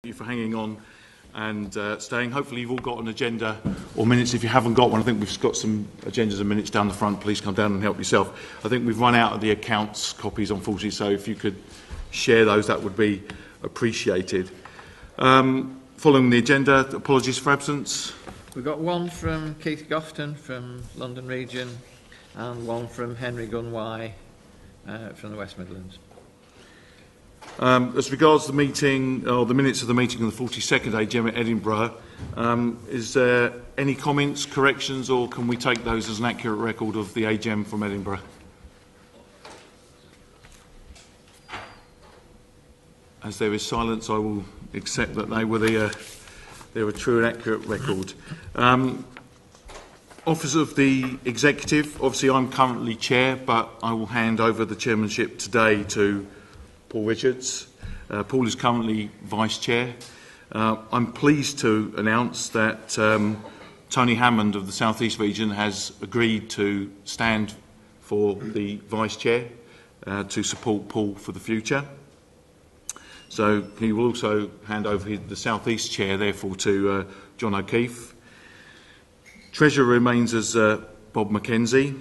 Thank you for hanging on and staying. Hopefully you've all got an agenda or minutes. If you haven't got one, I think we've got some agendas and minutes down the front. Please come down and help yourself. I think we've run out of the accounts copies, unfortunately, so if you could share those, that would be appreciated. Following the agenda, apologies for absence. We've got one from Keith Gofton from London Region and one from Henry Gunway from the West Midlands. As regards the meeting, or the minutes of the meeting of the 42nd AGM at Edinburgh, is there any comments, corrections, or can we take those as an accurate record of the AGM from Edinburgh? As there is silence, I will accept that they were a true and accurate record. Office of the Executive, obviously I'm currently chair, but I will hand over the chairmanship today to Paul Richards. Paul is currently Vice Chair. I'm pleased to announce that Tony Hammond of the South East Region has agreed to stand for the Vice Chair to support Paul for the future. So he will also hand over the South East Chair, therefore, to John O'Keefe. Treasurer remains as Bob Mackenzie.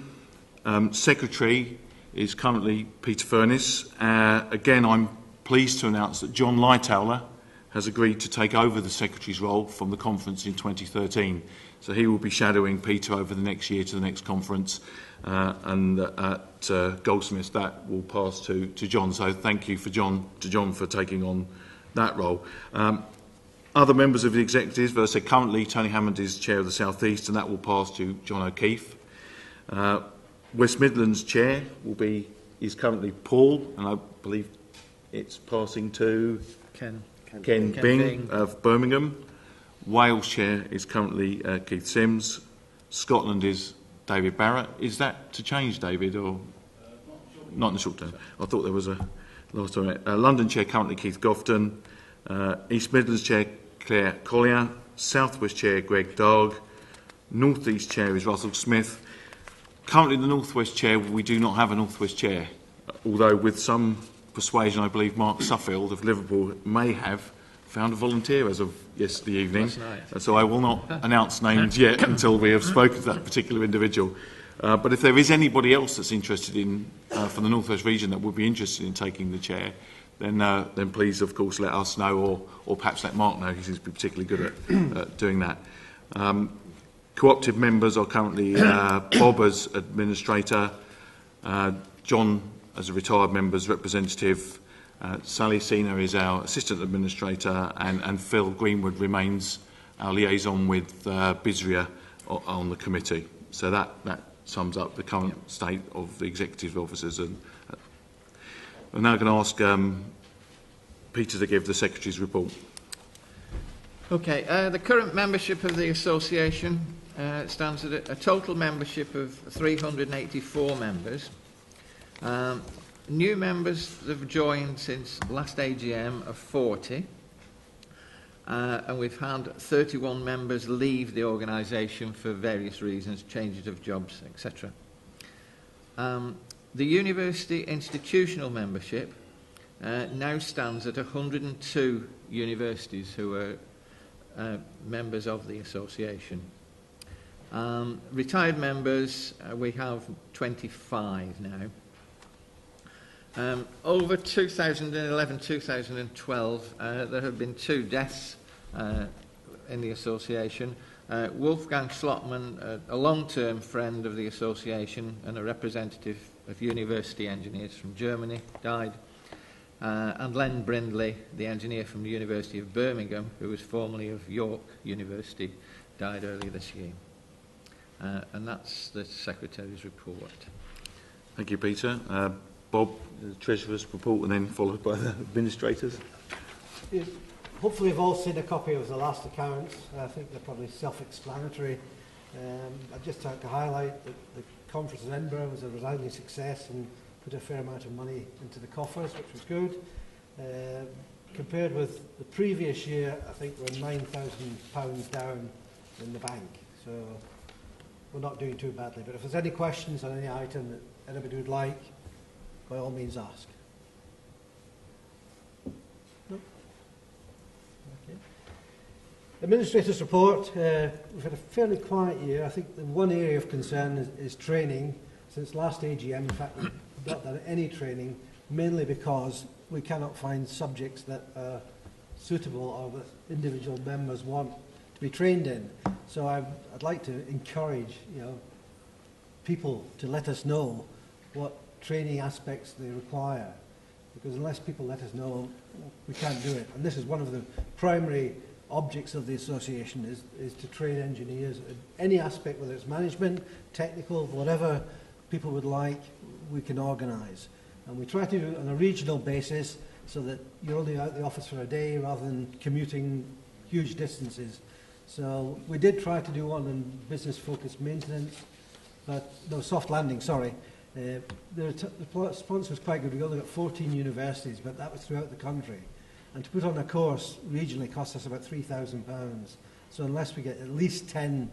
Secretary is currently Peter Furness. Again, I'm pleased to announce that John Lightower has agreed to take over the Secretary's role from the conference in 2013. So he will be shadowing Peter over the next year to the next conference, and at Goldsmiths that will pass to John. So thank you to John for taking on that role. Other members of the executive, as I said, currently Tony Hammond is Chair of the South East, and that will pass to John O'Keefe. West Midlands Chair is currently Paul, and I believe it's passing to Ken Bing of Birmingham. Wales Chair is currently Keith Sims. Scotland is David Barrett. Is that to change, David, or not in the short term? I thought there was a last time. London Chair currently Keith Gofton. East Midlands Chair Claire Collier. South West Chair Greg Darg. North East Chair is Russell Smith. Currently, the North West Chair, we do not have a North West Chair, although with some persuasion, I believe Mark Suffield of Liverpool may have found a volunteer as of yesterday evening. So I will not announce names yet until we have spoken to that particular individual. But if there is anybody else that's interested in, from the North West region, that would be interested in taking the chair, then please, of course, let us know, or perhaps let Mark know. He seems to be particularly good at doing that. Co-opted members are currently Bob as administrator, John as a retired member's representative, Sally Sina is our assistant administrator, and Phil Greenwood remains our liaison with BISRIA on the committee. So that sums up the current state of the executive officers. And I'm now going to ask Peter to give the Secretary's report. Okay, the current membership of the association stands at a total membership of 384 members. New members that have joined since last AGM of 40, and we've had 31 members leave the organisation for various reasons, changes of jobs, etc. The university institutional membership now stands at 102 universities who are members of the association. Retired members, we have 25 now. Over 2011-2012, there have been 2 deaths in the association. Wolfgang Schlottmann, a long-term friend of the association and a representative of university engineers from Germany, died. And Len Brindley, the engineer from the University of Birmingham, who was formerly of York University, died earlier this year. And that's the Secretary's report. Thank you, Peter. Bob, the Treasurer's report, and then followed by the administrators. Yeah, hopefully you've all seen a copy of the last accounts. I think they're probably self-explanatory. I'd just like to highlight that the conference in Edinburgh was a resounding success and put a fair amount of money into the coffers, which was good. Compared with the previous year, I think we're £9,000 down in the bank. So we're not doing too badly. But if there's any questions on any item that anybody would like, by all means ask. No? Administrator's report. We've had a fairly quiet year. I think the one area of concern is training. Since last AGM, in fact, we've not done any training, mainly because we cannot find subjects that are suitable or that individual members want to be trained in. So I'd like to encourage, people to let us know what training aspects they require, because unless people let us know, we can't do it. And this is one of the primary objects of the association, is to train engineers in any aspect, whether it's management, technical, whatever people would like, we can organise. And we try to do it on a regional basis so that you're only out the office for a day rather than commuting huge distances. So we did try to do one on business-focused maintenance, but no, soft landing, sorry. The response was quite good. We only got 14 universities, but that was throughout the country. And to put on a course regionally cost us about £3,000. So unless we get at least 10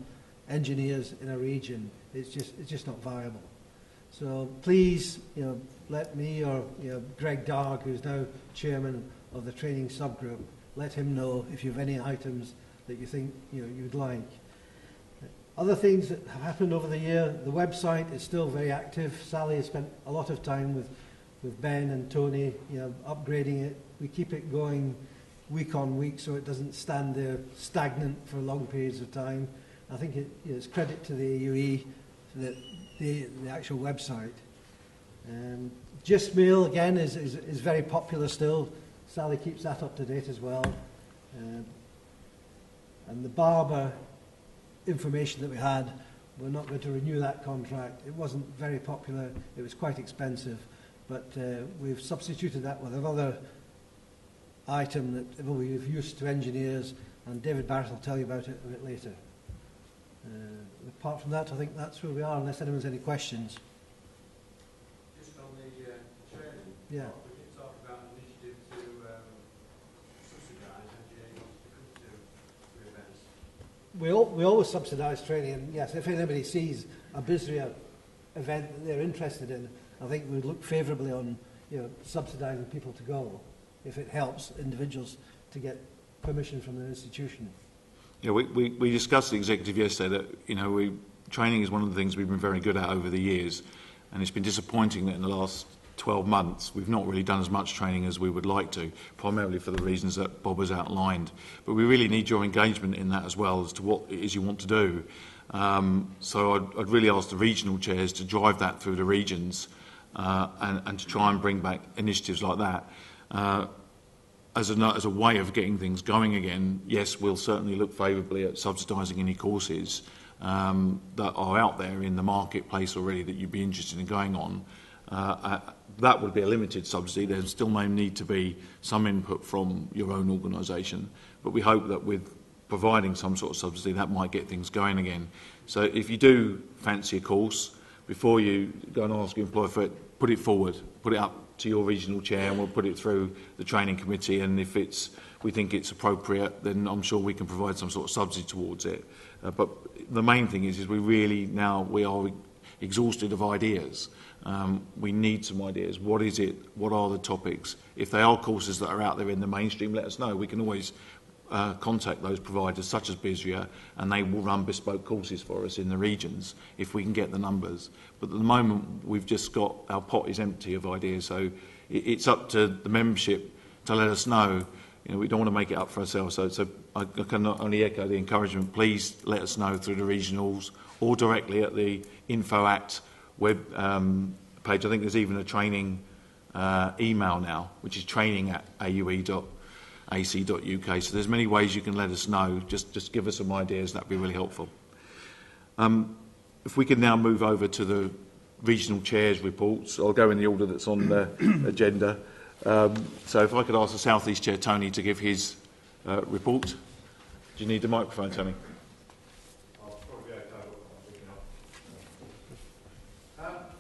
engineers in a region, it's just not viable. So please, let me or Greg Darg, who's now chairman of the training subgroup, let him know if you have any items that you think you'd like. Other things that have happened over the year, the website is still very active. Sally has spent a lot of time with Ben and Tony, upgrading it. We keep it going week on week so it doesn't stand there stagnant for long periods of time. I think it's credit to the AUE that the actual website. Just Mail again is very popular still. Sally keeps that up to date as well. And the Barber information that we had, we're not going to renew that contract. It wasn't very popular. It was quite expensive, but we've substituted that with another item that we've used to engineers, and David Barrett will tell you about it a bit later. Apart from that, I think that's where we are, unless anyone's any questions. Just on the training, yeah. We did talk about an initiative to subsidise engineering to come to events. We always subsidise training, and yes, if anybody sees a BISRIA event that they're interested in, I think we'd look favourably on subsidising people to go, if it helps individuals to get permission from their institution. Yeah, we discussed the executive yesterday that training is one of the things we've been very good at over the years, and it's been disappointing that in the last 12 months we've not really done as much training as we would like to, primarily for the reasons that Bob has outlined. But we really need your engagement in that as well, as to what it is you want to do. So I'd really ask the regional chairs to drive that through the regions and to try and bring back initiatives like that. As a way of getting things going again, yes, we'll certainly look favourably at subsidising any courses that are out there in the marketplace already that you'd be interested in going on. That would be a limited subsidy. There still may need to be some input from your own organisation, but we hope that with providing some sort of subsidy, that might get things going again. So if you do fancy a course, before you go and ask your employer for it, put it forward, put it up to your regional chair, and we'll put it through the training committee, and if we think it's appropriate, then I'm sure we can provide some sort of subsidy towards it. But the main thing is we are exhausted of ideas. We need some ideas. What is it? What are the topics? If they are courses that are out there in the mainstream, let us know. We can always contact those providers such as BISRIA, and they will run bespoke courses for us in the regions if we can get the numbers. But at the moment we've just got, our pot is empty of ideas, so it's up to the membership to let us know. We don't want to make it up for ourselves, so I can not only echo the encouragement, please let us know through the regionals or directly at the Info Act web page. I think there's even a training email now, which is training@aue.ac.uk. So there's many ways you can let us know. Just give us some ideas. That'd be really helpful. If we can now move over to the regional chairs reports, I'll go in the order that's on the agenda. So if I could ask the South East Chair, Tony, to give his report. Do you need the microphone, Tony?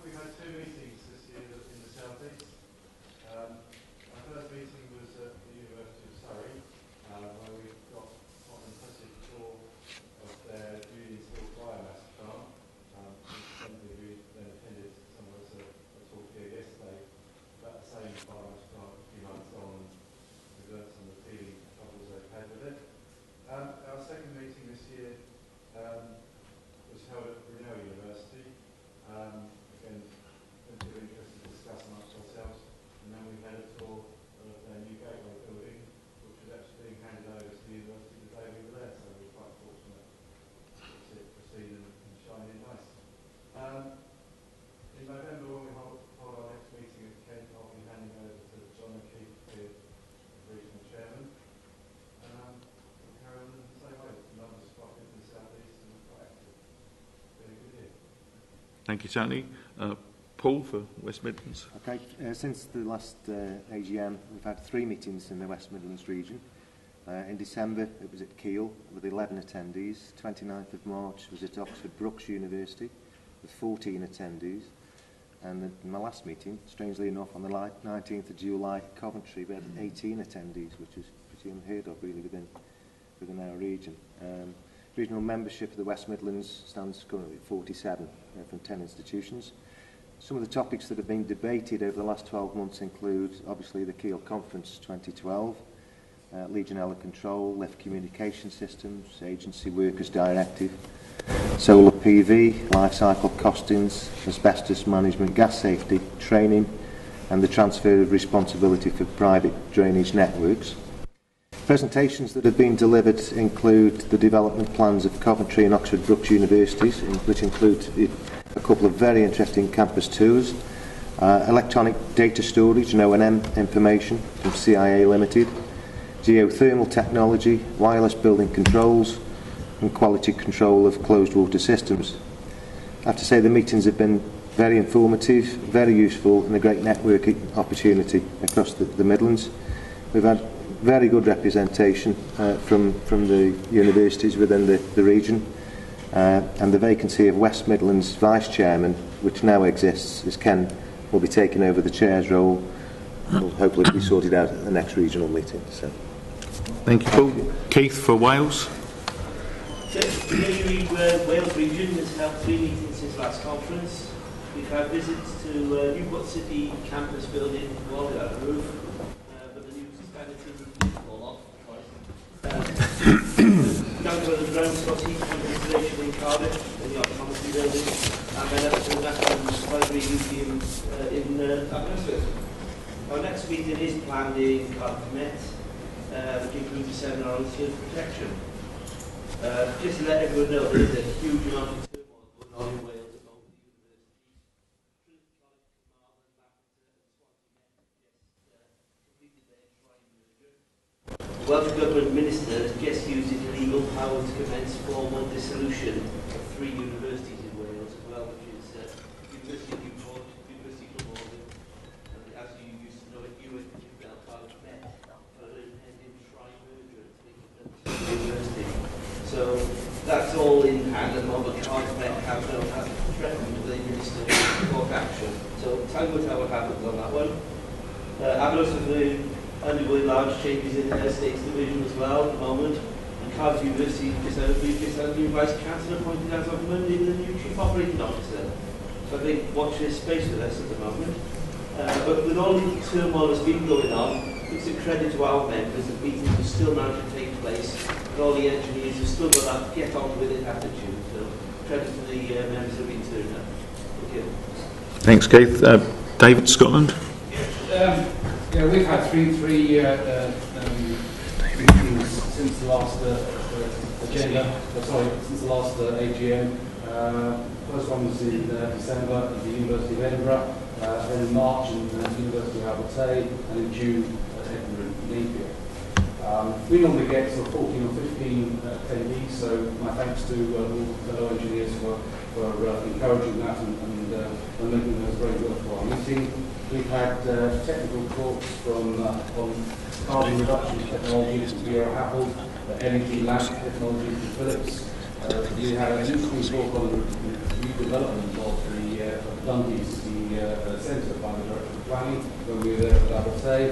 We've had two meetings this year in the South East. Our first meeting was at the University of Surrey, where we got quite an impressive tour of their newly installed biomass plant. Some of you then attended some of us a talk here yesterday about the same biomass plant a few months on, and we've learnt some of the teething troubles they've had with it. Our Thank you, Tony. Paul for West Midlands. Okay, since the last AGM, we've had 3 meetings in the West Midlands region. In December, it was at Keele with 11 attendees. 29th of March was at Oxford Brookes University with 14 attendees. And in my last meeting, strangely enough, on the 19th of July, Coventry, we had 18 attendees, which is pretty unheard of, really, within our region. Regional membership of the West Midlands stands currently at 47 from 10 institutions. Some of the topics that have been debated over the last 12 months include, obviously, the Keele Conference 2012, Legionella Control, Lift Communication Systems, Agency Workers Directive, Solar PV, Life Cycle Costings, Asbestos Management, Gas Safety, Training, and the transfer of responsibility for private drainage networks. Presentations that have been delivered include the development plans of Coventry and Oxford Brookes Universities, which include a couple of very interesting campus tours, electronic data storage and O&M information from CIA Limited, geothermal technology, wireless building controls, and quality control of closed water systems. I have to say the meetings have been very informative, very useful, and a great networking opportunity across the Midlands. We've had very good representation from the universities within the region, and the vacancy of West Midlands Vice Chairman, which now exists, as Ken will be taking over the Chair's role, will hopefully be sorted out at the next regional meeting. So. Thank you, Paul. Keith for Wales. The AUE Wales region has held 3 meetings since last conference. We've had visits to Newport City campus building, all without a roof, but the new sanitary roof did fall off twice. Down to the ground Scotty installation in Cardiff, in the optometry building, and then up to the National Library Museum in Aberystwyth. Our next meeting is planned in Cardiff Met, which includes a seminar on surf protection. Just to let everyone know, there is a huge amount of turmoil going on in Wales at the moment. The Welsh Government Minister has just used his legal power to commence formal dissolution of 3 universities in Wales as well, which is University of Newport, University of Glamorgan, and as you used to know it, UNC Cardiff Met, for an impending tri-merger at University. So that's all in hand, and Robert Cardiff Met has threatened the Minister to court action. So time will tell what happens on that one. Aberystwyth undergoing large changes in their States Division as well at the moment. And Cardiff University just had a new Vice Chancellor appointed as of Monday, the new Chief Operating Officer. So I think watch this space with us at the moment. But with all the turmoil that's been going on, it's a credit to our members that meetings have still managed to take place, and all the engineers have still got that get on with it attitude. So credit to the members that have been turning up. Thank you. Thanks, Keith. David, Scotland. Yeah, we've had three meetings since the last since the last AGM. First one was in December at the University of Edinburgh, then in March in the University of Abertay, and in June at Edinburgh and Napier. We normally get sort of 14 or 15 attendees, so my thanks to all fellow engineers for encouraging that and making those very worthwhile meeting. We've had technical talks from on carbon reduction technology from Bureau Apple, LED lamp technology from Philips. We had an interesting talk on the redevelopment of the Dundee's, the centre by the Director of Planning, when we were there at Abertay.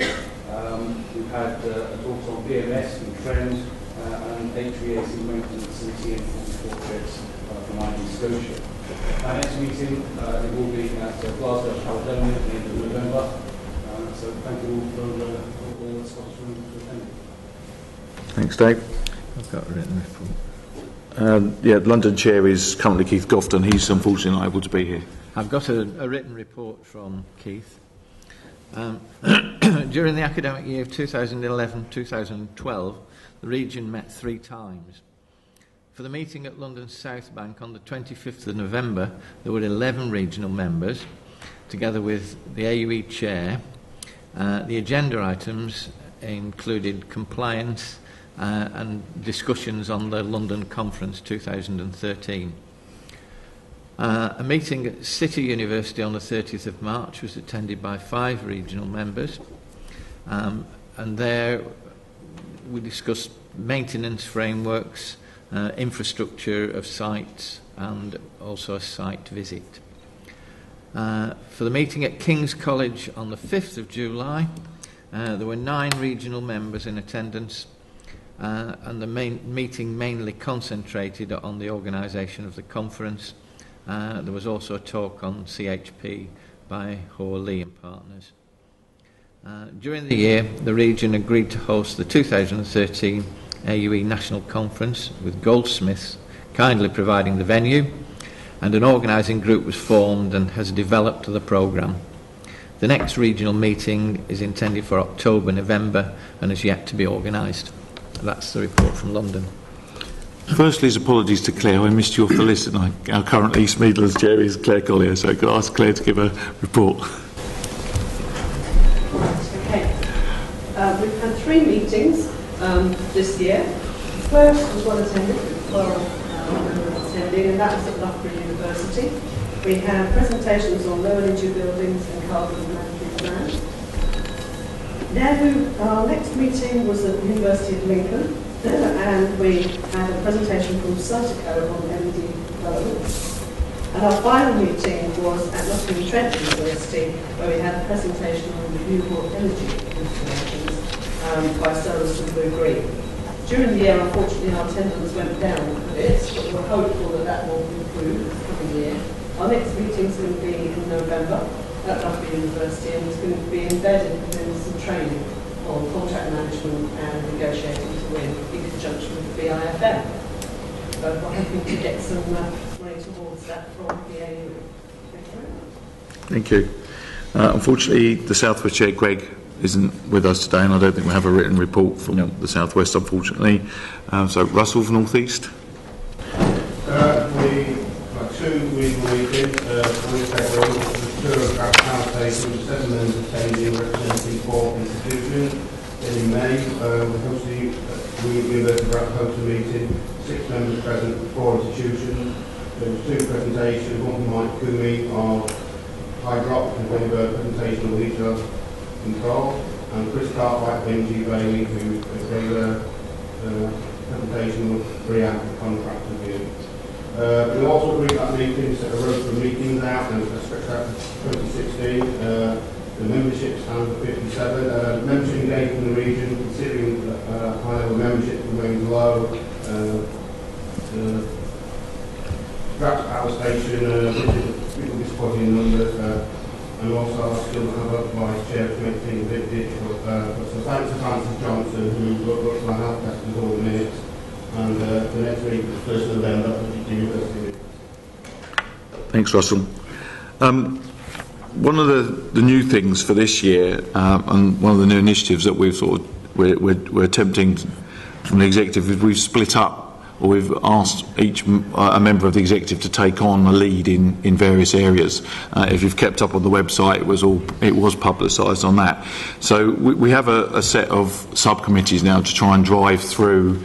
We've had talks on BMS and trend and HVAC maintenance and TN44 checks from ID Scotia. Our next meeting it will be at Glasgow, Caledonia at the end of November. So thank you all for all the Scottish room for attending. Thanks, Dave. I've got a written report. The London chair is currently Keith Gofton. He's unfortunately not able to be here. I've got a written report from Keith. During the academic year of 2011-2012, the region met 3 times. For the meeting at London South Bank on the 25th of November, there were 11 regional members, together with the AUE chair. The agenda items included compliance and discussions on the London Conference 2013. A meeting at City University on the 30th of March was attended by 5 regional members, and there we discussed maintenance frameworks, infrastructure of sites, and also a site visit. For the meeting at King's College on the 5th of July, there were 9 regional members in attendance, and the meeting mainly concentrated on the organisation of the conference. There was also a talk on CHP by Hoare Lee and Partners. During the year, the region agreed to host the 2013 AUE National Conference, with Goldsmiths kindly providing the venue, and an organising group was formed and has developed the programme. The next regional meeting is intended for October, November, and is yet to be organised. That's the report from London. Firstly, apologies to Claire. I missed you off the list, and our current East Midlands chair is Claire Collier, so I could ask Claire to give a report. Okay. We've had 3 meetings this year. The first was one attended, attending, and that was at Loughborough University. We had presentations on low energy buildings and carbon management plans. Then our next meeting was at the University of Lincoln, and we had a presentation from Sertico on LED development. And our final meeting was at Nottingham-Trent University, where we had a presentation on renewable energy installations by Solis and Blue Green. During the year, unfortunately, our attendance went down a bit, but we're hopeful that that will improve this coming year. Our next meeting is going to be in November at Loughborough University, and it's going to be embedded within some training on contract management and negotiating to win in conjunction with the BIFM. So we're hoping to get some money towards that from the AUE. Thank you very much. Thank you. Unfortunately, the South West Chair, Greg, isn't with us today, and I don't think we have a written report from the South West, unfortunately. So, Russell from North East. We had 2 regional meetings. The tour of our power station, 7 members attending, representing 4 institutions. Then in May, we hosted the University of hosted a meeting, 6 members present, 4 institutions. There was 2 presentations, one from Mike Coomey of Hydrop, and then a presentation of Lisa Control, and Chris Cartwright of MG Bailey, who gave a presentation of REACT contract review. We also agreed that meeting, set a road for meetings out, and stretched out to 2016. The membership stands at 57. Membership engagement in the region, considering that high level membership remains low. Drax Power Station, people disappointing in numbers. And also I still have a vice chair to make things a bit digital. So thanks to Francis Johnson, who looks at my help desk with all the minutes. And the next week is 1st November at the University. Thanks, Russell. One of the new things for this year, and one of the new initiatives that we're attempting from the executive, is we've split up, or we've asked each a member of the executive to take on a lead in various areas. If you've kept up on the website, it was publicised on that. So we have a set of subcommittees now to try and drive through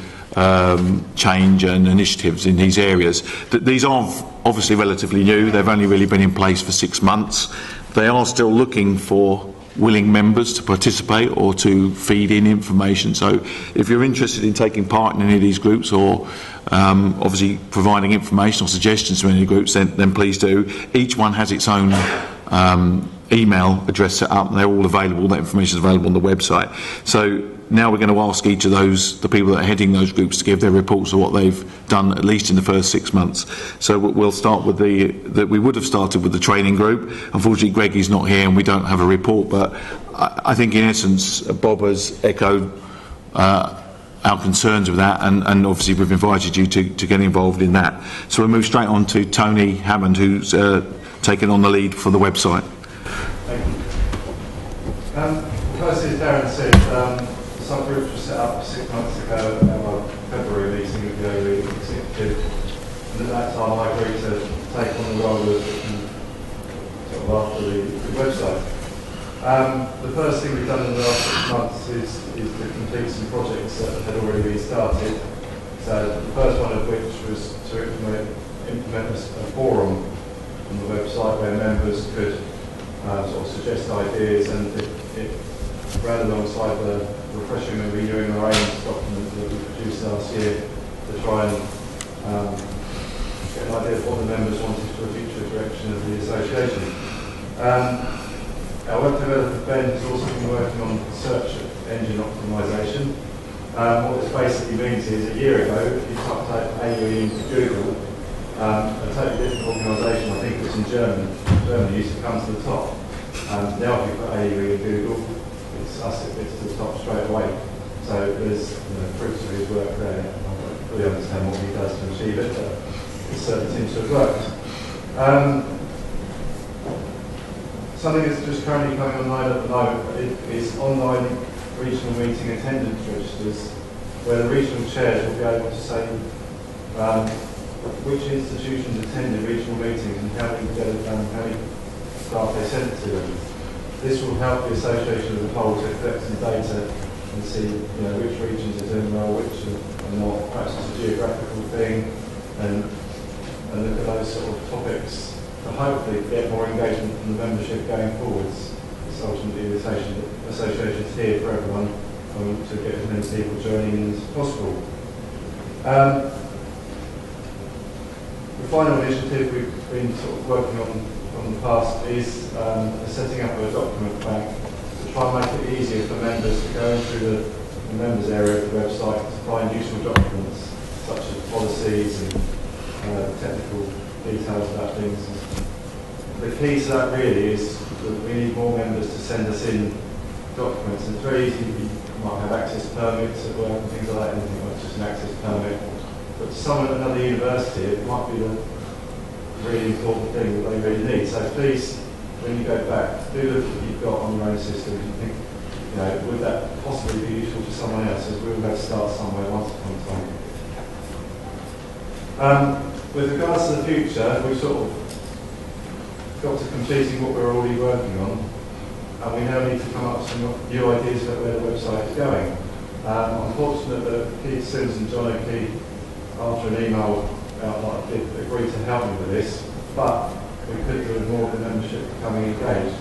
change and initiatives in these areas. These are obviously relatively new. They've only really been in place for 6 months. They are still looking for willing members to participate or to feed in information. So if you're interested in taking part in any of these groups, or obviously providing information or suggestions to any of the groups, then please do. Each one has its own email address set up, and they're all available. That information is available on the website. So now we're going to ask each of the people that are heading those groups, to give their reports of what they've done, at least in the first 6 months. So we'll start with we would have started with the training group. Unfortunately, Greg is not here and we don't have a report, but I think in essence Bob has echoed our concerns with that, and obviously we've invited you to get involved in that. So we'll move straight on to Tony Hammond, who's taken on the lead for the website. Thank you. First, as Darren said, some groups were set up 6 months ago at our February meeting with the AUE executive, and at that time I agreed to take on the role of sort of after the website. The first thing we've done in the last 6 months is to complete some projects that had already been started. So the first one of which was to implement a forum on the website where members could sort of suggest ideas, and it ran alongside the refreshing and renewing our aims document that we produced last year to try and get an idea of what the members wanted for the future direction of the association. Our web developer Ben has also been working on search engine optimisation. What this basically means is, a year ago, if you typed out AUE into Google, a totally different organisation, I think it was in Germany used to come to the top. Now if you put AUE in Google, it's us that gets to the top straight away. So there's proofs of his work there. I don't really understand what he does to achieve it, but it certainly seems to have worked. Something that's just currently coming online at the moment is online regional meeting attendance registers, where the regional chairs will be able to say which institutions attended regional meetings and how many staff they sent to them. This will help the association as a whole to collect some data and see which regions are doing well, which are not. Perhaps it's a geographical thing, and look at those sort of topics to hopefully get more engagement from the membership going forwards. It's ultimately the association's here for everyone, to get as many people joining in as possible. The final initiative we've been sort of working on from the past is the setting up of a document bank to try and make it easier for members to go into the members area of the website to find useful documents such as policies and technical details about things. The key to that really is that we need more members to send us in documents. And it's very easy, you might have access permits at work and things like that, anything like just an access permit. But to someone at another university, it might be the really important thing that they really need. So please, when you go back, do look at what you've got on your own system and think, would that possibly be useful to someone else, as we all have to start somewhere once upon a time. With regards to the future, we've sort of got to completing what we're already working on, and we now need to come up with some new ideas about where the website is going. I'm fortunate that Keith Sims and John O'Key, after an email outline, did agree to help me with this, but we could do with more of the membership becoming engaged.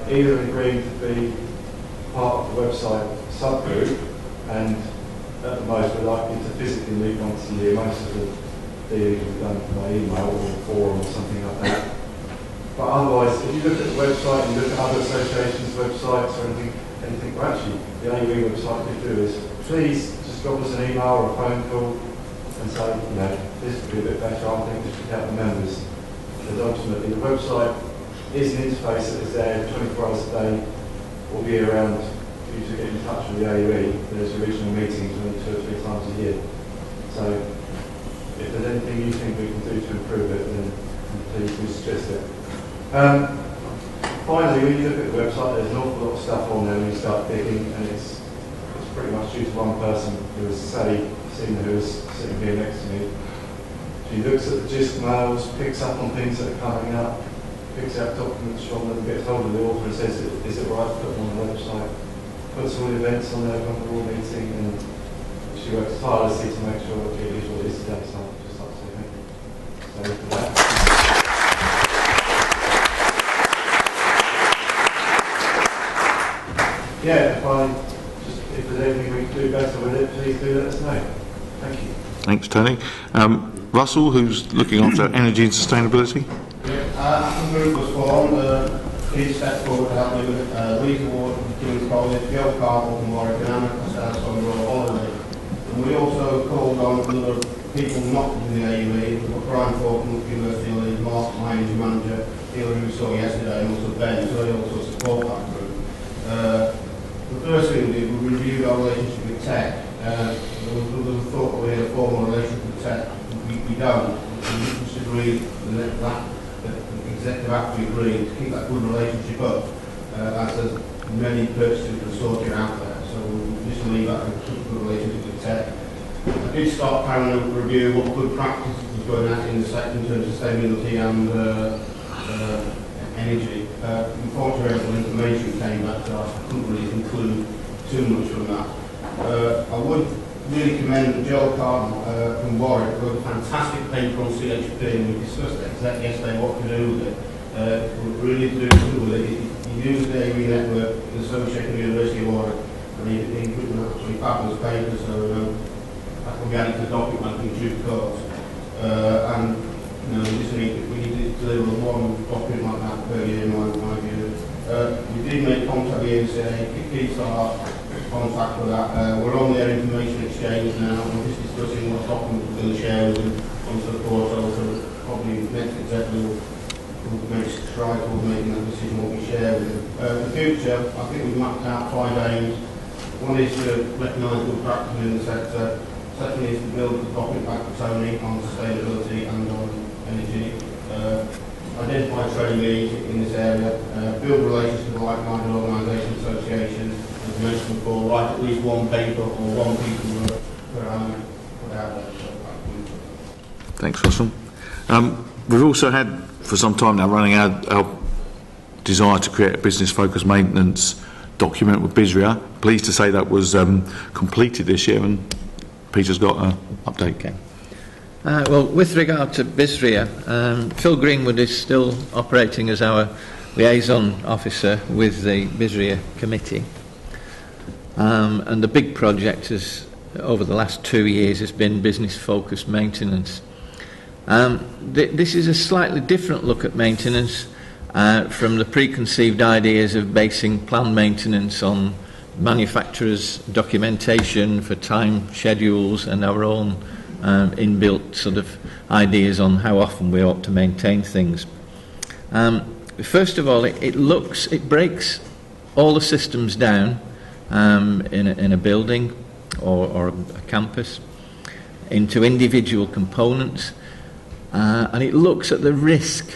Either agreeing to be part of the website subgroup, and at the most we're likely to physically meet once a year. Most of the dealings will be done by email or forum or something like that. But otherwise, if you look at the website and you look at other associations' websites or anything, well actually the AUE website you do is, please just drop us an email or a phone call and say, this could be a bit better, I think this could help the members. Because ultimately the website is an interface that is there 24 hours a day, all year round, for you to get in touch with the AUE. There's regional meetings only 2 or 3 times a year. So if there's anything you think we can do to improve it, then please do suggest it. Finally, when you look at the website, there's an awful lot of stuff on there when you start digging, and it's pretty much due to one person, who was Sally Singh, who is sitting here next to me. She looks at the gist mails, picks up on things that are coming up, picks out documents from them, gets hold of the author and says, is it right to put them on the website? Puts all the events on there, from the board meeting, and she works tirelessly to make sure that it is what it is today. So I'd just like to say thank you. So for that. Yeah, if there's anything we can do better with it, please do let us know. Thank you. Thanks, Tony. Russell, who's looking after energy and sustainability. After the group was formed, please step forward to help me with Leeds Award for King's College, Joe Carpel from Warwick, and Anna Costello from Royal Holiday. And we also called on other people not in the AUE, we've got Brian Faulkner from University of Leeds, Mark, my energy manager, Neil, who we saw yesterday, and also Ben, so they also support that group. The first thing we did, we reviewed our relationship with tech. There was a thought that we had a formal relationship with tech. We don't. We just agreed that the executive actually agreed to keep that good relationship up, as there's many purchasing consortia out there. So we just leave that good relationship with tech. I did start having a review of what good practices was going on in the sector in terms of sustainability and energy. Unfortunately, information came back, so I couldn't really conclude too much from that. I would really commend Joel Cardinal from Warwick, who wrote a fantastic paper on CHP, and we discussed that yesterday, what to do with it. Really to do something with it. He used the AUE network in association with the University of Warwick, and he's written an absolutely fabulous paper, so that will be added to the document in due course. And we need to deliver one document like that per year, in my view. We did make contact with the keep our contact with that. We're on their information exchange now. We're just discussing what documents we're going to share with them onto the portal. So probably next executive will make strides towards making that decision what we share with them. For the future, I think we've mapped out 5 aims. One is to recognise good practice in the sector. Second is to build the topic back to Tony on sustainability and on energy. Identify training needs in this area. Build relations with like-minded organisations, associations. As mentioned before, write at least one paper or one piece of work per annum put out there. Thanks, Russell. We've also had, for some time now, running our desire to create a business-focused maintenance document with BISRIA. Pleased to say that was completed this year, and Peter's got an update, Ken. Well, with regard to BISRIA, Phil Greenwood is still operating as our liaison officer with the BISRIA committee. And the big project over the last 2 years has been business-focused maintenance. This is a slightly different look at maintenance from the preconceived ideas of basing planned maintenance on manufacturers' documentation for time schedules and our own inbuilt sort of ideas on how often we ought to maintain things. First of all, it breaks all the systems down in a building or a campus into individual components, and it looks at the risk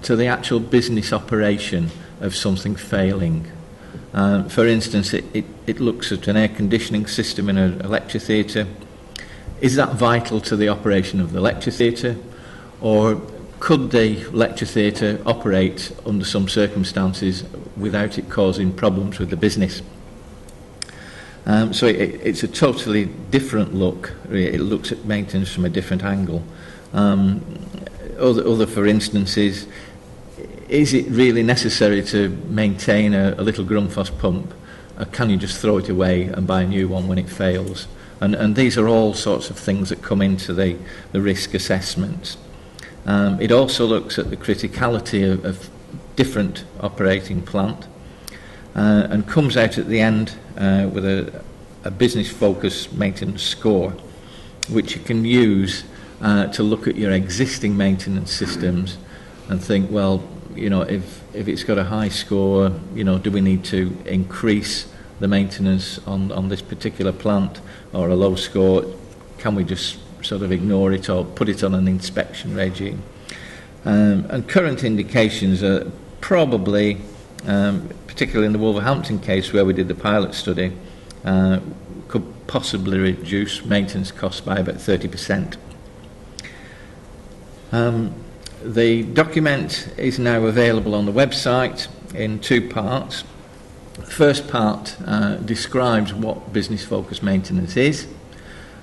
to the actual business operation of something failing. For instance, it looks at an air conditioning system in a lecture theatre. Is that vital to the operation of the lecture theatre, or could the lecture theatre operate under some circumstances without it causing problems with the business? So it's a totally different look. It looks at maintenance from a different angle. Other for instance, is it really necessary to maintain a little Grundfos pump? Or can you just throw it away and buy a new one when it fails? And these are all sorts of things that come into the risk assessments. It also looks at the criticality of different operating plant and comes out at the end with a business-focused maintenance score, which you can use to look at your existing maintenance systems and think, well, if it's got a high score, do we need to increase the maintenance on this particular plant, or a low score, can we just sort of ignore it or put it on an inspection regime? And current indications are probably, particularly in the Wolverhampton case where we did the pilot study, could possibly reduce maintenance costs by about 30%. The document is now available on the website in 2 parts. The first part describes what business-focused maintenance is,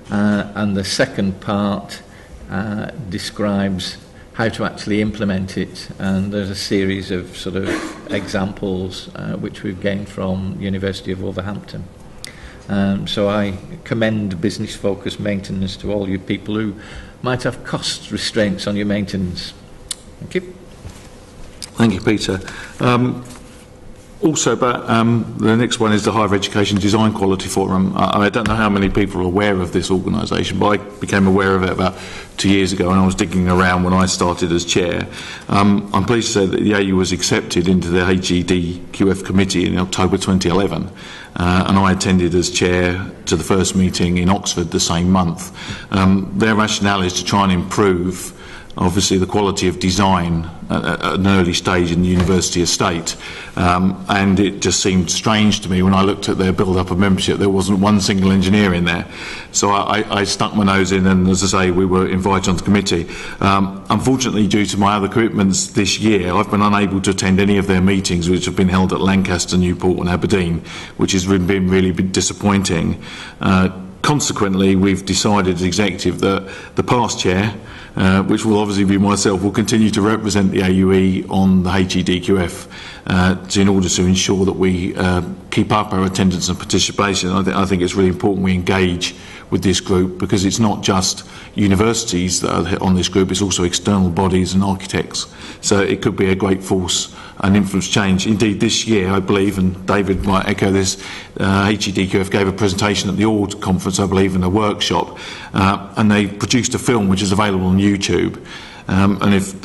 and the second part describes how to actually implement it, and there's a series of sort of examples which we've gained from University of Wolverhampton. So I commend business-focused maintenance to all you people who might have cost restraints on your maintenance. Thank you. Thank you, Peter. Also, but the next one is the Higher Education Design Quality Forum. I don't know how many people are aware of this organisation, but I became aware of it about 2 years ago, and I was digging around when I started as chair. I'm pleased to say that the AU was accepted into the HEDQF committee in October 2011, and I attended as chair to the first meeting in Oxford the same month. Their rationale is to try and improve obviously the quality of design at an early stage in the university estate, and it just seemed strange to me when I looked at their build-up of membership there wasn't one single engineer in there. So I stuck my nose in, and as I say, we were invited onto the committee. Unfortunately, due to my other commitments this year, I've been unable to attend any of their meetings which have been held at Lancaster, Newport and Aberdeen, which has been really disappointing. consequently, we've decided as executive that the past chair, which will obviously be myself, will continue to represent the AUE on the HEDQF in order to ensure that we keep up our attendance and participation. I think it's really important we engage with this group, because it's not just universities that are on this group, it's also external bodies and architects. So it could be a great force and influence change. Indeed, this year, I believe, and David might echo this, HEDQF gave a presentation at the AUE conference, I believe, in a workshop, and they produced a film which is available on YouTube. And if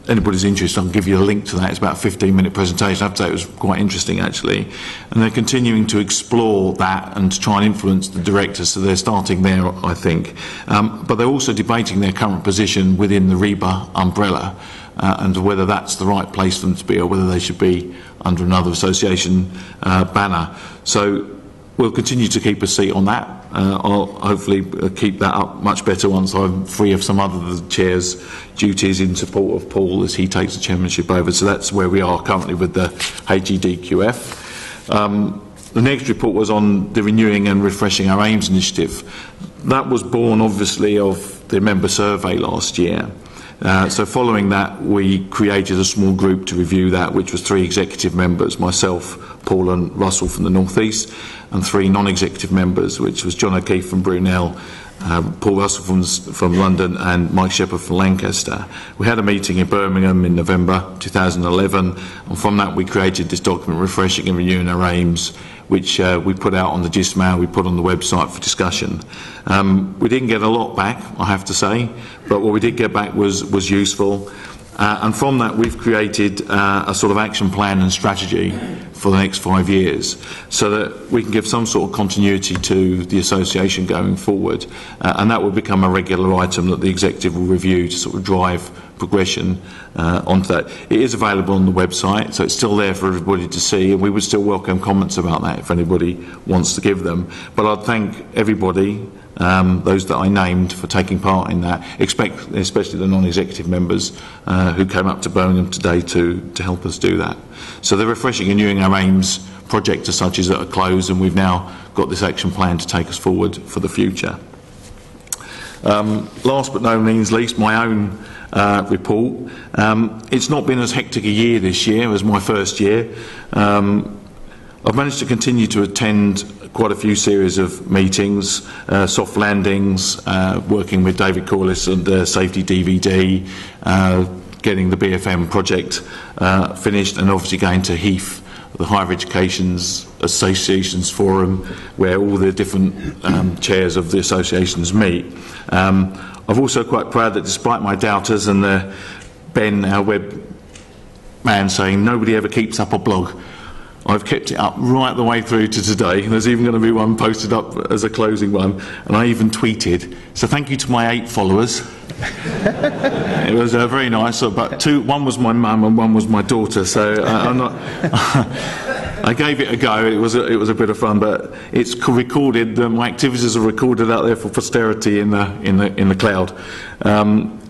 anybody's interested, I'll give you a link to that. It's about a 15-minute presentation. I have to say it was quite interesting, actually. And they're continuing to explore that and to try and influence the directors, so they're starting there, I think. But they're also debating their current position within the REBA umbrella, and whether that's the right place for them to be, or whether they should be under another association banner. So we'll continue to keep a seat on that. I'll hopefully keep that up much better once I'm free of some other chair's duties in support of Paul as he takes the chairmanship over. So that's where we are currently with the HEDQF. The next report was on the Renewing and Refreshing Our Aims initiative. That was born, obviously, of the member survey last year. So following that, we created a small group to review that, which was 3 executive members, myself, Paul and Russell from the North East, and 3 non-executive members, which was John O'Keefe from Brunel, Paul Russell from London, and Mike Shepherd from Lancaster. We had a meeting in Birmingham in November 2011, and from that we created this document, Refreshing and Renewing Our Aims, which we put out on the GISMAIL, we put on the website for discussion. We didn't get a lot back, I have to say, but what we did get back was useful. And from that we've created a sort of action plan and strategy for the next 5 years, so that we can give some sort of continuity to the association going forward, and that will become a regular item that the executive will review to sort of drive progression onto that. It is available on the website, so it's still there for everybody to see, and we would still welcome comments about that if anybody wants to give them. But I'd thank everybody, those that I named, for taking part in that, especially the non-executive members who came up to Birmingham today to help us do that. So the Refreshing and Renewing Our Aims project as such is at a close, and we've now got this action plan to take us forward for the future. Last but no means least, my own report. It's not been as hectic a year this year as my first year. I've managed to continue to attend quite a few series of meetings, soft landings, working with David Corliss and Safety DVD, getting the BFM project finished, and obviously going to HEAF, the Higher Education's Associations Forum, where all the different chairs of the associations meet. I'm also quite proud that despite my doubters and Ben, our web man, saying nobody ever keeps up a blog, I've kept it up right the way through to today. There's even going to be one posted up as a closing one, and I even tweeted. So thank you to my 8 followers. It was very nice. But one was my mum and one was my daughter. So I'm not. I gave it a go. It was a bit of fun, but it's recorded. My activities are recorded out there for posterity in the cloud.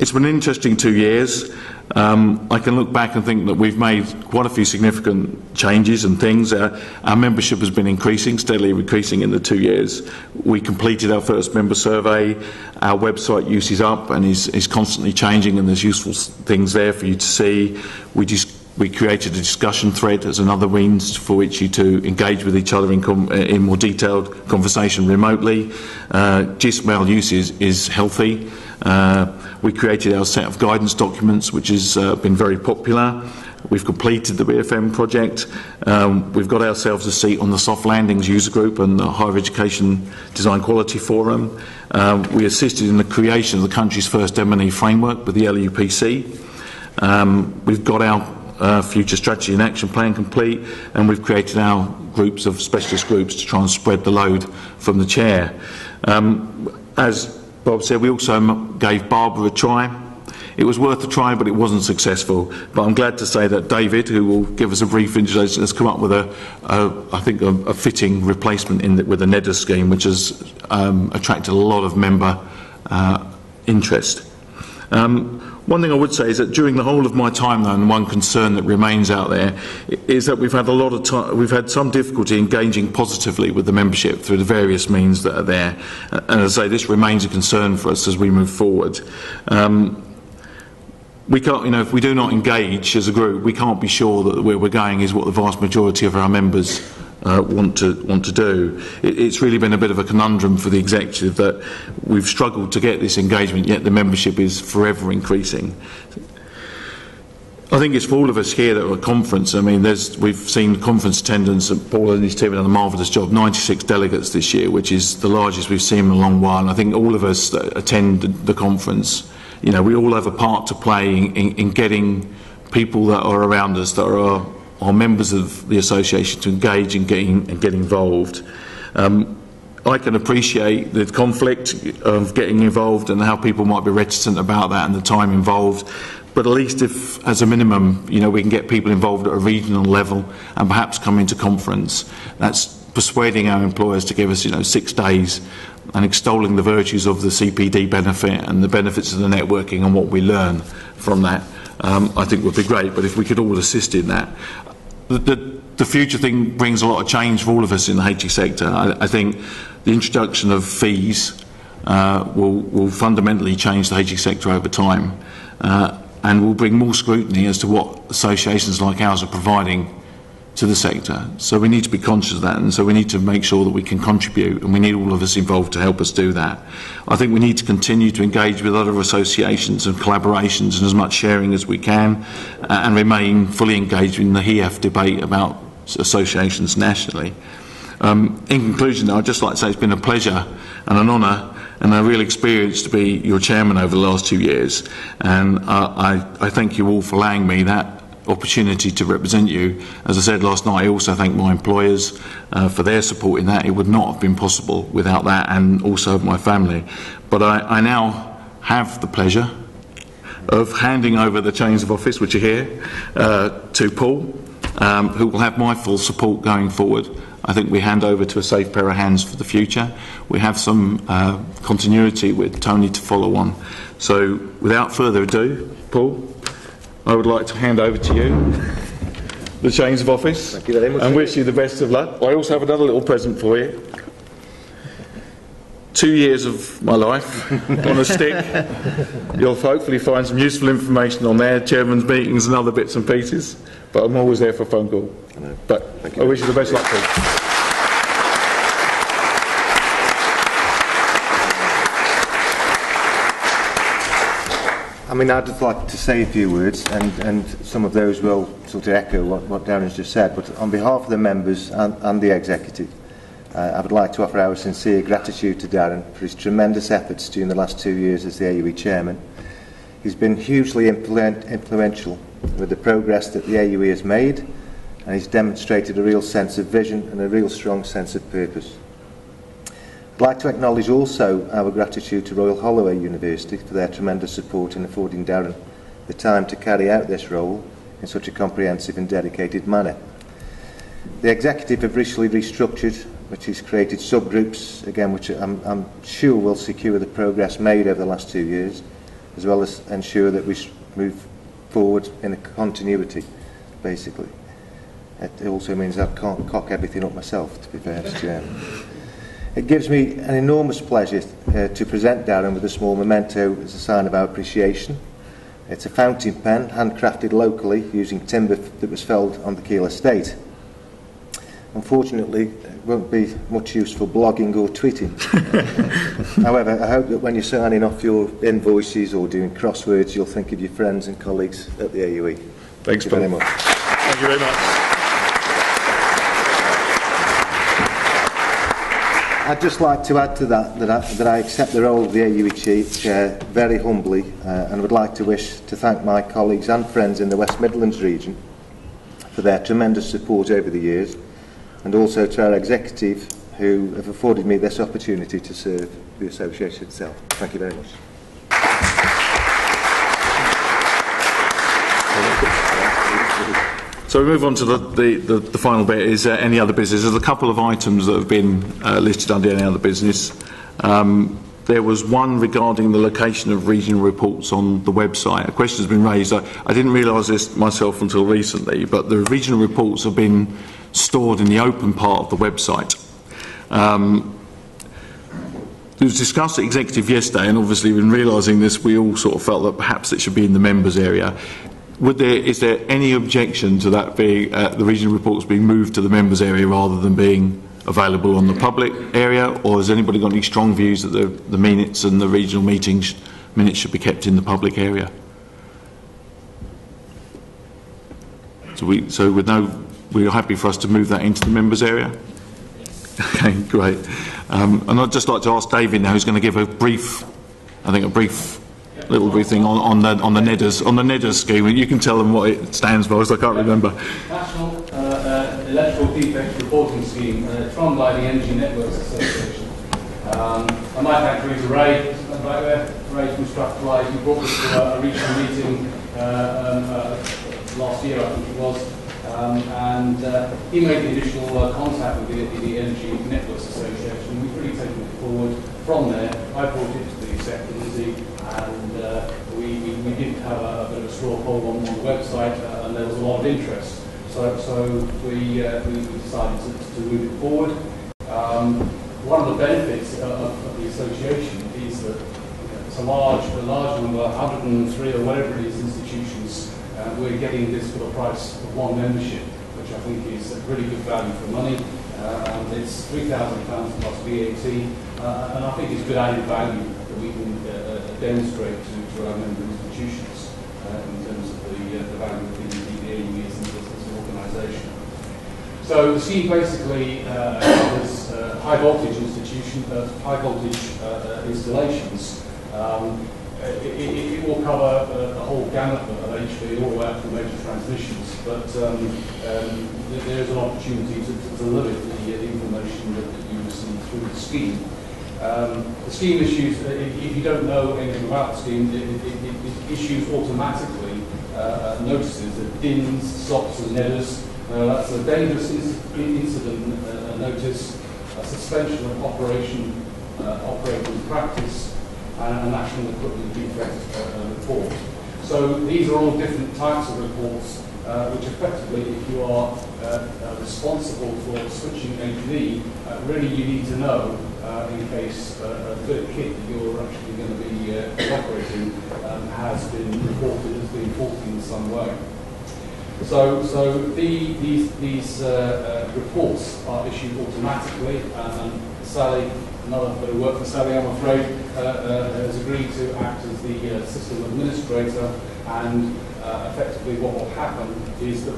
It's been an interesting 2 years. I can look back and think that we've made quite a few significant changes and things. Our membership has been increasing, steadily increasing in the 2 years. We completed our first member survey. Our website use is up and is constantly changing, and there's useful things there for you to see. We created a discussion thread as another means for which you to engage with each other in more detailed conversation remotely. GISMAIL use is healthy. We created our set of guidance documents, which has been very popular. We've completed the BFM project. We've got ourselves a seat on the Soft Landings user group and the Higher Education Design Quality Forum. We assisted in the creation of the country's first M&E framework with the LUPC. We've got our future strategy and action plan complete, and we've created our groups of specialist groups to try and spread the load from the chair. As Bob said, we also gave Barbara a try. It was worth a try, but it wasn't successful. But I'm glad to say that David, who will give us a brief introduction, has come up with I think a fitting replacement with the NEDA scheme, which has attracted a lot of member interest. One thing I would say is that during the whole of my time, though, and one concern that remains out there is that we've had some difficulty engaging positively with the membership through the various means that are there. And as I say, this remains a concern for us as we move forward. We can't, if we do not engage as a group, we can't be sure that where we're going is what the vast majority of our members want to do. It's really been a bit of a conundrum for the executive that we've struggled to get this engagement, yet the membership is forever increasing. I think it's for all of us here that are at a conference. I mean, we've seen conference attendance, and Paul and his team have done a marvellous job, 96 delegates this year, which is the largest we've seen in a long while. And I think all of us that attend the conference, we all have a part to play in getting people that are around us, that are members of the association, to engage and get involved. I can appreciate the conflict of getting involved and how people might be reticent about that and the time involved. But at least if, as a minimum, we can get people involved at a regional level and perhaps come into conference, that's persuading our employers to give us, 6 days and extolling the virtues of the CPD benefit and the benefits of the networking and what we learn from that, I think would be great. But if we could all assist in that. The future thing brings a lot of change for all of us in the HE sector. I think the introduction of fees will fundamentally change the HE sector over time and will bring more scrutiny as to what associations like ours are providing to the sector. So we need to be conscious of that, and so we need to make sure that we can contribute, and we need all of us involved to help us do that. I think we need to continue to engage with other associations and collaborations and as much sharing as we can, and remain fully engaged in the HEF debate about associations nationally. In conclusion, I'd just like to say it's been a pleasure and an honour and a real experience to be your chairman over the last 2 years, and I thank you all for allowing me that opportunity to represent you. As I said last night, I also thank my employers for their support in that. It would not have been possible without that, and also my family. But I now have the pleasure of handing over the chains of office, which are here, to Paul, who will have my full support going forward. I think we hand over to a safe pair of hands for the future. We have some continuity with Tony to follow on. So without further ado, Paul, I would like to hand over to you the chains of office. Thank you very much. And wish you the best of luck. I also have another little present for you. 2 years of my life on a stick. You'll hopefully find some useful information on there, chairman's meetings and other bits and pieces. But I'm always there for a phone call. But I wish you the best luck, Paul. I mean, I'd just like to say a few words, and some of those will sort of echo what Darren's just said, but on behalf of the members and the executive, I would like to offer our sincere gratitude to Darren for his tremendous efforts during the last 2 years as the AUE chairman. He's been hugely influential with the progress that the AUE has made, and he's demonstrated a real sense of vision and a real strong sense of purpose. I'd like to acknowledge also our gratitude to Royal Holloway University for their tremendous support in affording Darren the time to carry out this role in such a comprehensive and dedicated manner. The executive have recently restructured, which has created subgroups, again, which I'm sure will secure the progress made over the last 2 years, as well as ensure that we move forward in a continuity, basically. It also means I can't cock everything up myself, to be fair as chairman. It gives me an enormous pleasure to present Darren with a small memento as a sign of our appreciation. It's a fountain pen, handcrafted locally using timber that was felled on the Keele estate. Unfortunately, it won't be much use for blogging or tweeting. However, I hope that when you're signing off your invoices or doing crosswords, you'll think of your friends and colleagues at the AUE. Thanks, Paul. Very much. Thank you very much. I'd just like to add to that I accept the role of the AUE Chair very humbly, and would like to thank my colleagues and friends in the West Midlands region for their tremendous support over the years, and also to our executive who have afforded me this opportunity to serve the association itself. Thank you very much. So we move on to the final bit, is any other business. There's a couple of items that have been listed under any other business. there was one regarding the location of regional reports on the website. A question has been raised. I didn't realise this myself until recently, but the regional reports have been stored in the open part of the website. It was discussed at executive yesterday, and obviously in realising this we all sort of felt that perhaps it should be in the members area. Is there any objection to that being, the regional reports being moved to the members area rather than being available on the public area, or has anybody got any strong views that the minutes and the regional meetings minutes should be kept in the public area? So we're happy for us to move that into the members area? Okay, great. And I'd just like to ask David now, who's going to give a brief little brief thing on the NEDAs scheme. You can tell them what it stands for, because I can't remember. National Electrical Defects Reporting Scheme, run by the Energy Networks Association. I might thank Teresa Ray, right there, Ray from Strathclyde, who brought this to a regional meeting last year, I think it was. And he made the initial contact with the Energy Networks Association. We've really taken it forward from there. I brought it to the exec committee, and we did have a bit of a straw poll on the website, and there was a lot of interest. So we decided to move it forward. One of the benefits of the association is that it's a large number, 103 or whatever it is, institutions. We're getting this for the price of one membership, which I think is a really good value for money. It's £3,000 plus VAT, and I think it's good added value that we can demonstrate to our member institutions in terms of the value of the AUE as an organisation. So the scheme basically covers high voltage high voltage installations. It will cover the whole gamut of HV all the way up to major transmissions, but there is an opportunity to limit the information that you receive through the scheme. The scheme issues, if you don't know anything about the scheme, it issues automatically notices of DINs, SOPs and NEDAs. That's a dangerous incident notice, a suspension of operating practice, and a national equipment defect report. So these are all different types of reports, which effectively, if you are responsible for switching HV, really you need to know in case a bit of kit that you're actually going to be operating has been reported as being faulty in some way. So these reports are issued automatically, and Sally, another bit of work for Sally, I'm afraid, has agreed to act as the system administrator, and effectively what will happen is that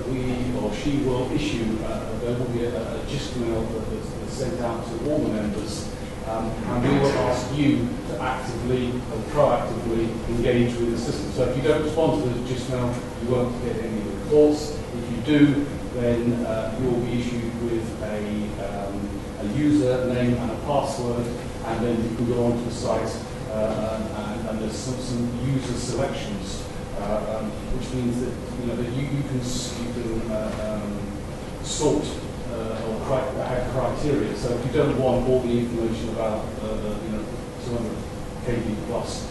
she will issue, there will be a gist mail that's sent out to all the members, and we will ask you to actively and proactively engage with the system. So if you don't respond to the gist mail, you won't get any reports. If you do, then you will be issued with a user name and a password, and then you can go onto the site and there's some user selections, which means that you can sort or add criteria. So if you don't want all the information about 200 kV plus,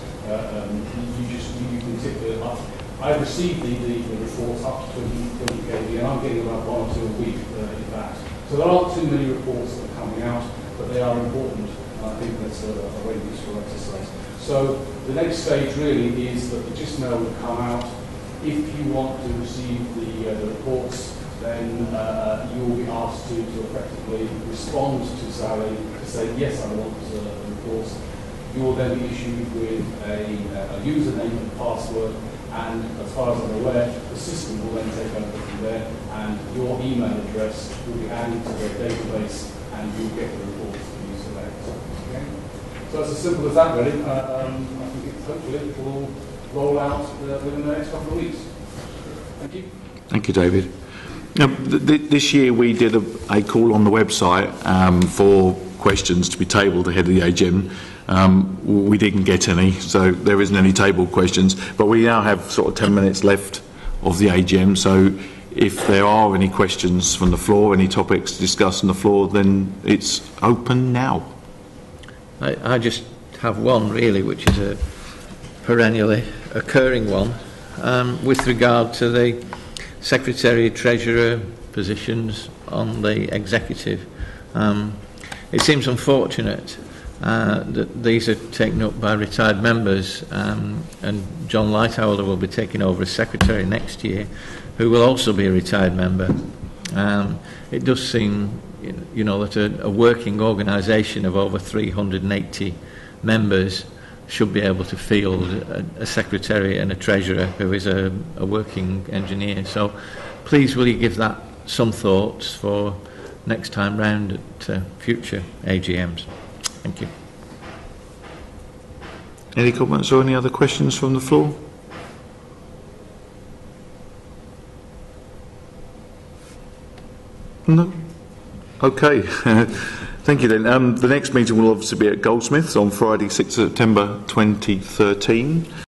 you can tick the up. I've received the reports up to 20 kV, and I'm getting about 1 or 2 a week in that. So there aren't too many reports that are coming out, but they are important. I think that's a very useful exercise. So the next stage really is that the gist mail will come out. If you want to receive the reports, then you will be asked to effectively respond to Sally to say, yes, I want the reports. You will then be issued with a username and password, and as far as I'm aware, the system will then take over from there, and your email address will be added to the database, and you'll get the reports that you select. Okay? So it's as simple as that, really. I think hopefully it will roll out within the next couple of weeks. Thank you. Thank you, David. Now, this year we did a call on the website for questions to be tabled ahead of the AGM. We didn't get any, so there isn't any tabled questions, but we now have sort of 10 minutes left of the AGM, so if there are any questions from the floor, any topics to discuss on the floor, then it's open now. I just have one really, which is a perennially occurring one, with regard to the Secretary Treasurer positions on the executive. It seems unfortunate that these are taken up by retired members, and John Lightoller will be taking over as Secretary next year, who will also be a retired member. It does seem, you know, that a working organisation of over 380 members should be able to field a secretary and a treasurer who is a working engineer. So please will you give that some thoughts for next time round at future AGMs. Thank you. Any comments or any other questions from the floor? No? Okay. Thank you then. The next meeting will obviously be at Goldsmiths on Friday, 6th September 2013.